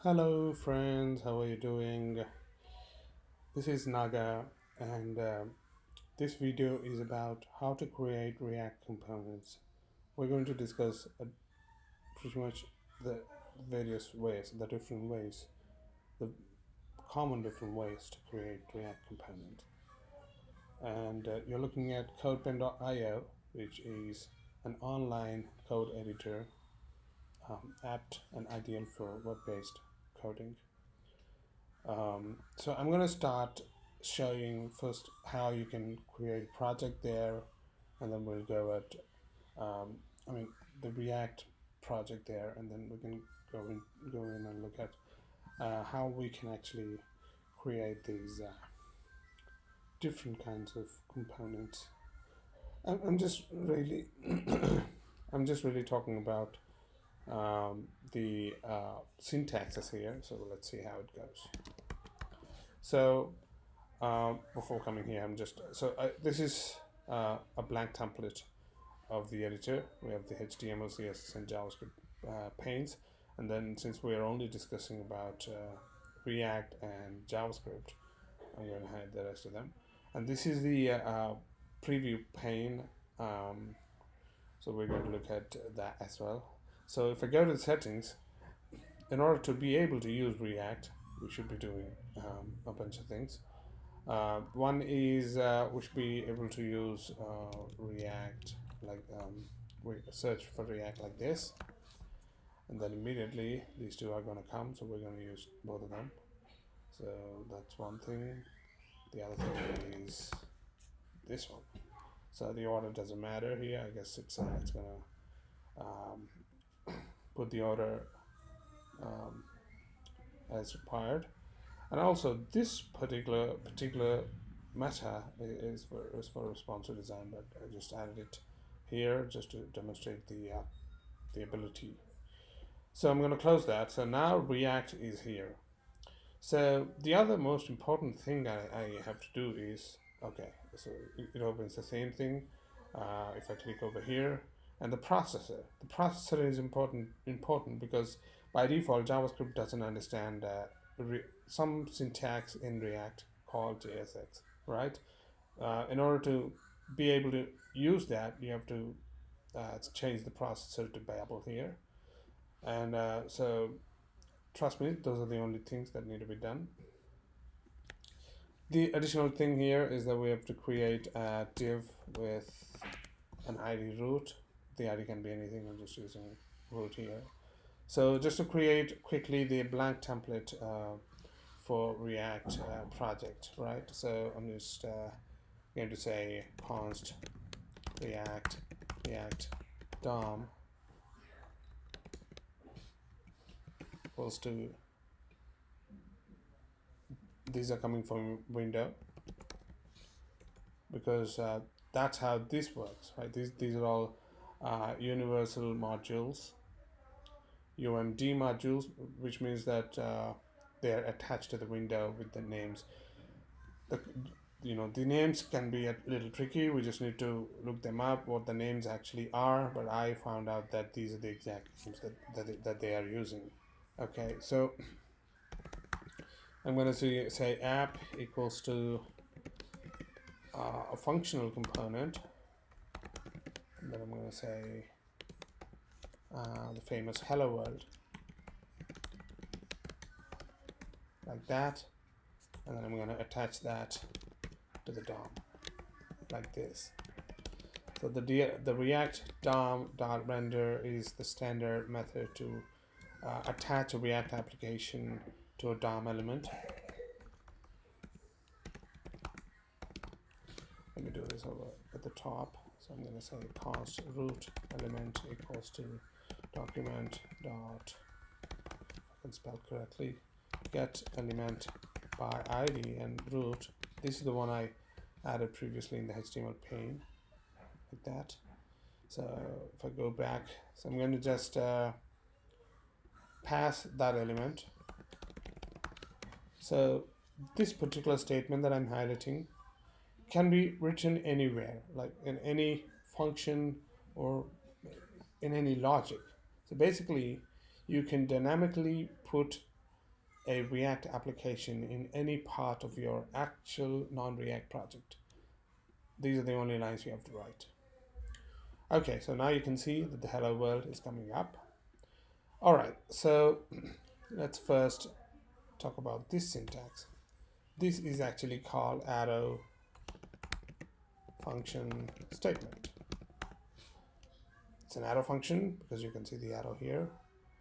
Hello, friends. How are you doing? This is Naga, and this video is about how to create React components. We're going to discuss pretty much the various ways, the different ways, the common different ways to create React components. And you're looking at CodePen.io, which is an online code editor apt and ideal for web-based coding. So I'm going to start showing first how you can create a project there, and then we'll go at, the React project there, and then we can go in and look at how we can actually create these different kinds of components. I'm just really, I'm just really talking about the syntaxes here. So let's see how it goes. So before coming here, this is a blank template of the editor. We have the HTML, CSS, and JavaScript panes, and then since we are only discussing about React and JavaScript, I'm going to hide the rest of them. And this is the preview pane. So we're going to look at that as well. So if I go to the settings, in order to be able to use React, we should be doing a bunch of things. One is we should be able to use React, like we search for React like this, and then immediately these two are going to come, so we're going to use both of them. So that's one thing. The other thing is this one. So the order doesn't matter here. I guess it's going to put the order as required. And also this particular meta is for responsive design, but I just added it here just to demonstrate the ability. So I'm going to close that. So now React is here. So the other most important thing I have to do is, okay, so it opens the same thing. If I click over here, and the processor is important because by default JavaScript doesn't understand some syntax in React called JSX, right? In order to be able to use that, you have to change the processor to Babel here, and so trust me, those are the only things that need to be done. The additional thing here is that we have to create a div with an ID root. The ID can be anything. I'm just using root here. So just to create quickly the blank template for React project, right? So I'm just going to say const react DOM equals to, these are coming from window, because that's how this works, right? These are all universal modules, UMD modules, which means that they're attached to the window with the names. The names can be a little tricky. We just need to look them up, what the names actually are. But I found out that these are the exact names that they are using. Okay, so I'm going to say app equals to a functional component. And then I'm going to say the famous hello world, like that. And then I'm going to attach that to the DOM, like this. So the React DOM.render is the standard method to attach a React application to a DOM element. Let me do this over at the top. So I'm going to say const root element equals to document dot, if I can spell correctly, get element by ID, and root. This is the one I added previously in the HTML pane, like that. So if I go back, so I'm going to just pass that element. So this particular statement that I'm highlighting can be written anywhere, like in any function or in any logic. So basically, you can dynamically put a React application in any part of your actual non-React project. These are the only lines you have to write. Okay, so now you can see that the hello world is coming up. All right, so let's first talk about this syntax. This is actually called arrow function statement. It's an arrow function because you can see the arrow here.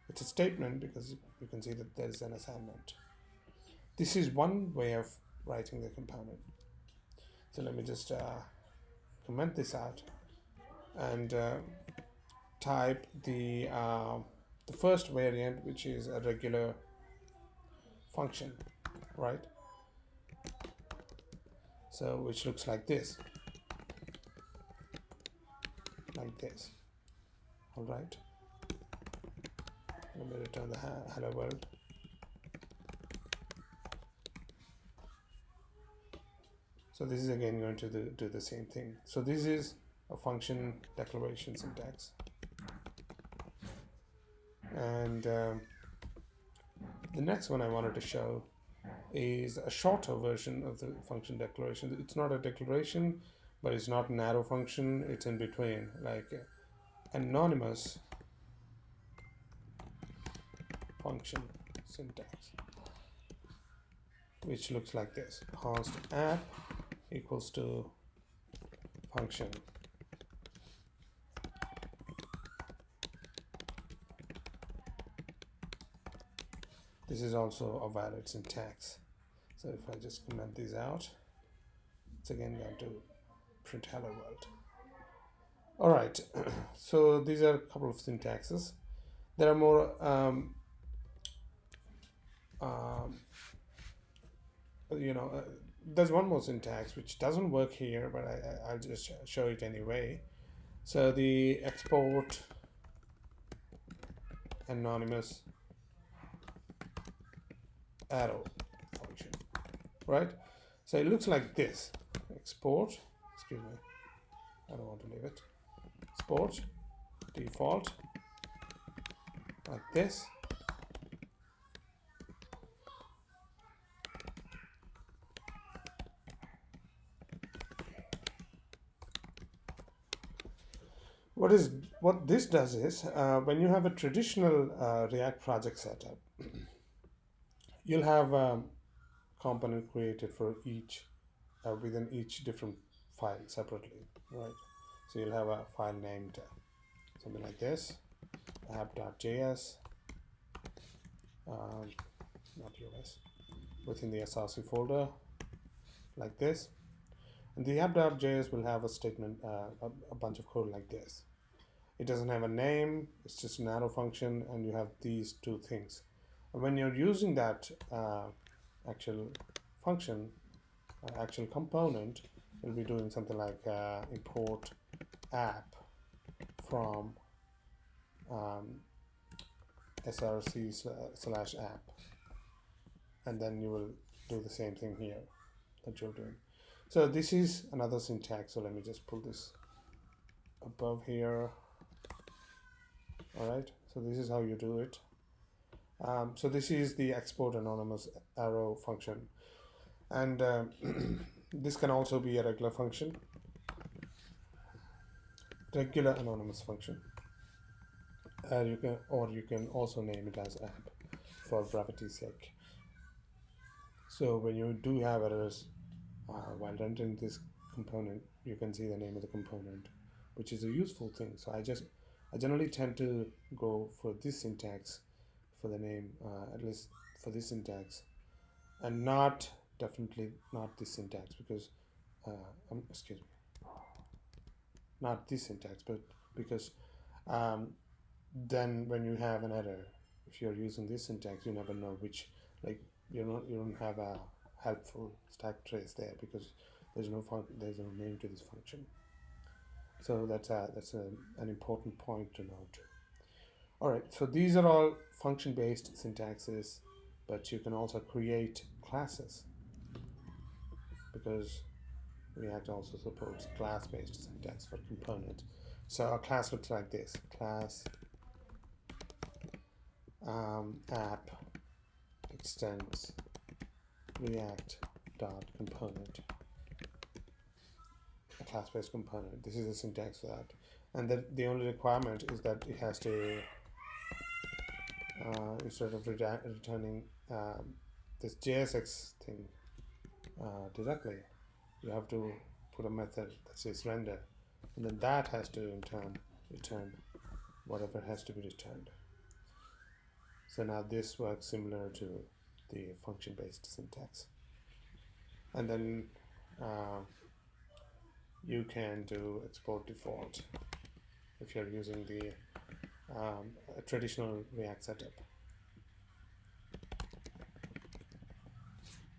It's a statement because you can see that there's an assignment. This is one way of writing the component. So let me just comment this out and type the first variant, which is a regular function, right? So which looks like this, all right. Let me return the hello world. So this is again going to do the same thing. So this is a function declaration syntax. And the next one I wanted to show is a shorter version of the function declaration. It's not a declaration, but it's not an arrow function. It's in between, like anonymous function syntax, which looks like this: const app equals to function. This is also a valid syntax. So if I just comment these out, it's again going to print hello world. All right, so these are a couple of syntaxes. There are more there's one more syntax which doesn't work here, but I'll just show it anyway. So the export anonymous arrow function, right? So it looks like this: export, excuse me, I don't want to leave it, export default, like this. What this does is when you have a traditional React project setup, you'll have a component created for each within each different file separately, right? So you'll have a file named something like this, app.js, not US, within the SRC folder, like this. And the app.js will have a statement, a bunch of code like this. It doesn't have a name, it's just an arrow function, and you have these two things. And when you're using that actual function, actual component, it'll be doing something like import app from src/app, and then you will do the same thing here that you're doing. So this is another syntax. So let me just pull this above here. All right, so this is how you do it. So this is the export anonymous arrow function, and this can also be a regular function, regular anonymous function. You can also name it as app for brevity's sake. So when you do have errors while rendering this component, you can see the name of the component, which is a useful thing. So I generally tend to go for this syntax for the name, at least for this syntax, and definitely not this syntax, because excuse me, not this syntax, but because then when you have an error, if you're using this syntax, you never know which, like you don't have a helpful stack trace there, because there's no name to this function. So that's an important point to note. All right, so these are all function-based syntaxes, but you can also create classes, because React also supports class-based syntax for component. So a class looks like this: class app extends react dot component, a class-based component. This is the syntax for that, and the only requirement is that it has to instead of returning this JSX thing directly, you have to put a method that says render, and then that has to in turn return whatever has to be returned. So now this works similar to the function-based syntax. And then you can do export default if you're using the traditional React setup,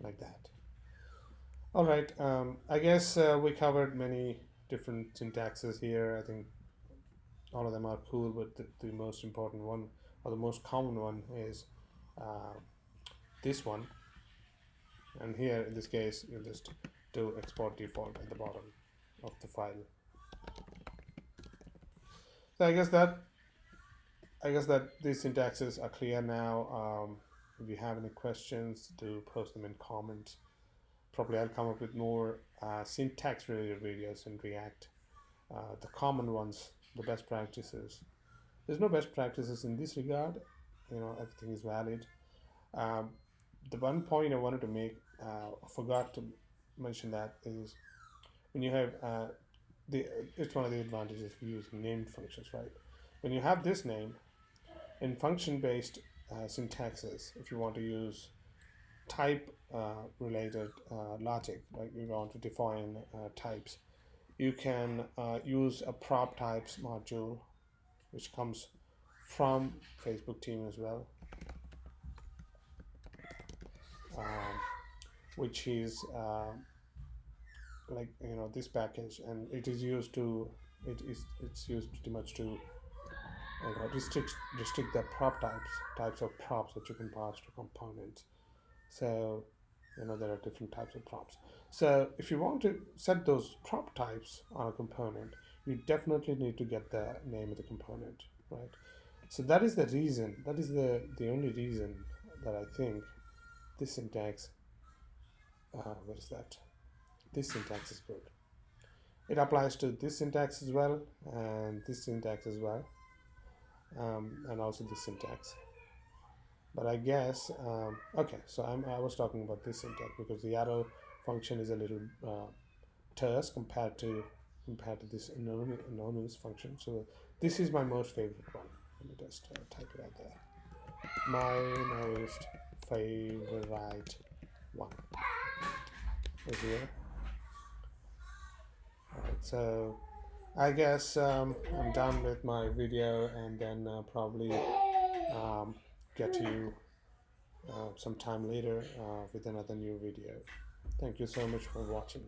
like that. All right, I guess we covered many different syntaxes here. I think all of them are cool, but the most important one, or the most common one, is this one. And here in this case, you just do export default at the bottom of the file. So I guess that these syntaxes are clear now. If you have any questions, do post them in comments. Probably I'll come up with more syntax related videos in React. The common ones, the best practices. There's no best practices in this regard. Everything is valid. The one point I wanted to make, I forgot to mention that, is when you have it's one of the advantages of using named functions, right? When you have this name in function-based syntaxes, if you want to use type related logic, like you want to define types, you can use a prop types module, which comes from Facebook team as well, which is like this package, and it is used to it's used pretty much to restrict the prop types of props that you can pass to components. So there are different types of props. So if you want to set those prop types on a component, you definitely need to get the name of the component, right? So that is the reason, that is the only reason that I think this syntax, what is that? This syntax is good. It applies to this syntax as well, and this syntax as well, and also this syntax. But I guess, okay, so I was talking about this syntax because the arrow function is a little terse compared to this anonymous function. So this is my most favorite one. Let me just type it out there. My most favorite one is here. Alright, so I guess I'm done with my video, and then probably get to you some time later with another new video. Thank you so much for watching.